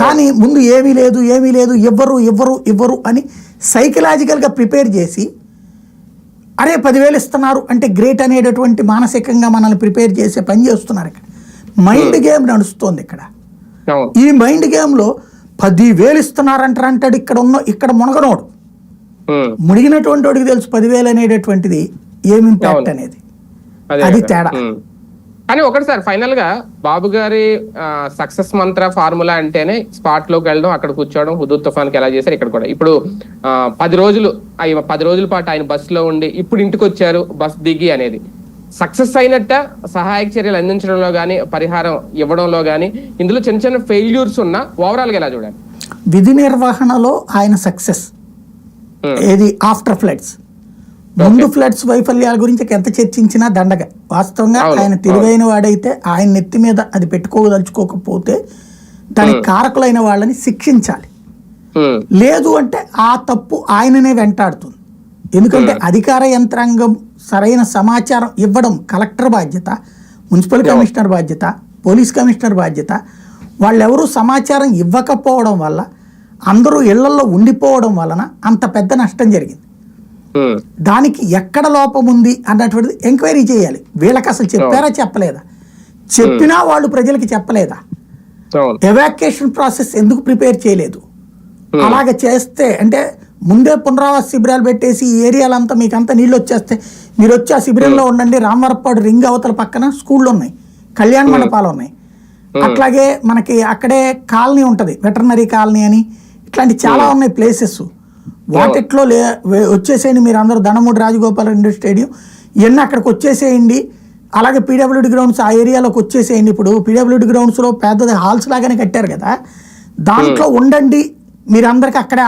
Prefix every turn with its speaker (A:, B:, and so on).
A: కానీ ముందు ఏమీ లేదు ఇవ్వరు అని సైకలాజికల్గా ప్రిపేర్ చేసి అరే 10,000 ఇస్తున్నారు అంటే గ్రేట్ అనేటటువంటి మానసికంగా మనల్ని ప్రిపేర్ చేసే పని చేస్తున్నారు. ఇక్కడ మైండ్ గేమ్ నడుస్తుంది. ఈ మైండ్ గేమ్లో 10,000 ఇస్తున్నారంటాడు. ఇక్కడ మునగనోడు, మునిగినటువంటి వాడికి తెలుసు 10,000 అనేటటువంటిది ఏమి ఇంపాక్ట్ అనేది. అది తేడా.
B: కానీ ఒకటి సార్, ఫైనల్ గా బాబు గారి సక్సెస్ మంత్ర ఫార్ములా అంటేనే స్పాట్ లోకి వెళ్ళడం, అక్కడ కూర్చోవడం, హుదూద్ తుఫాన్కి ఎలా చేశారు ఇక్కడ కూడా. ఇప్పుడు 10 రోజుల పాటు ఆయన బస్సులో ఉండి ఇప్పుడు ఇంటికి వచ్చారు, బస్ దిగి అనేది సక్సెస్ అయినట్ట. సహాయక చర్యలు అందించడంలో గానీ, పరిహారం ఇవ్వడంలో గానీ, ఇందులో చిన్న చిన్న ఫెయిల్యూర్స్ ఉన్నా ఓవరాల్ గా ఎలా చూడాలి?
A: విధి నిర్వహణలో ఆయన సక్సెస్ ఏది ఆఫ్టర్ ఫ్లడ్స్, ముందు ఫ్లడ్స్ వైఫల్యాల గురించి ఎంత చర్చించినా దండగ. వాస్తవంగా ఆయన తెలివైన వాడైతే ఆయన నెత్తి మీద అది పెట్టుకోదలుచుకోకపోతే దానికి కారకులైన వాళ్ళని శిక్షించాలి. లేదు అంటే ఆ తప్పు ఆయననే వెంటాడుతుంది. ఎందుకంటే అధికార యంత్రాంగం సరైన సమాచారం ఇవ్వడం కలెక్టర్ బాధ్యత, మున్సిపల్ కమిషనర్ బాధ్యత, పోలీస్ కమిషనర్ బాధ్యత. వాళ్ళెవరూ సమాచారం ఇవ్వకపోవడం వల్ల, అందరూ ఇళ్లలో ఉండిపోవడం వలన అంత పెద్ద నష్టం జరిగింది. దానికి ఎక్కడ లోపం ఉంది అన్నటువంటిది ఎంక్వైరీ చేయాలి. వీళ్ళకి అసలు చెప్పారా చెప్పలేదా, చెప్పినా వాళ్ళు ప్రజలకి చెప్పలేదా, ఎవాక్యుయేషన్ ప్రాసెస్ ఎందుకు ప్రిపేర్ చేయలేదు. అలాగ చేస్తే అంటే ముందే పునరావాస శిబిరాలు పెట్టేసి ఈ ఏరియాలంతా మీకు అంతా నీళ్ళు వచ్చేస్తే మీరు వచ్చి ఆ శిబిరంలో ఉండండి. రామవరపాడు రింగ్ అవతల పక్కన స్కూళ్ళు ఉన్నాయి, కళ్యాణ మండపాలు ఉన్నాయి. అట్లాగే మనకి అక్కడే కాలనీ ఉంటుంది, వెటర్నరీ కాలనీ అని, ఇట్లాంటి చాలా ఉన్నాయి ప్లేసెస్. వాటిట్లో వచ్చేసేయండి మీరు అందరూ. ధనమూడి రాజగోపాల్ రెడ్డి స్టేడియం ఇవన్నీ అక్కడికి వచ్చేసేయండి. అలాగే పీడబ్ల్యూడి గ్రౌండ్స్ ఆ ఏరియాలోకి వచ్చేసేయండి. ఇప్పుడు పీడబ్ల్యూడి గ్రౌండ్స్లో పెద్దది హాల్స్ లాగానే కట్టారు కదా, దాంట్లో ఉండండి మీరందరికీ అక్కడే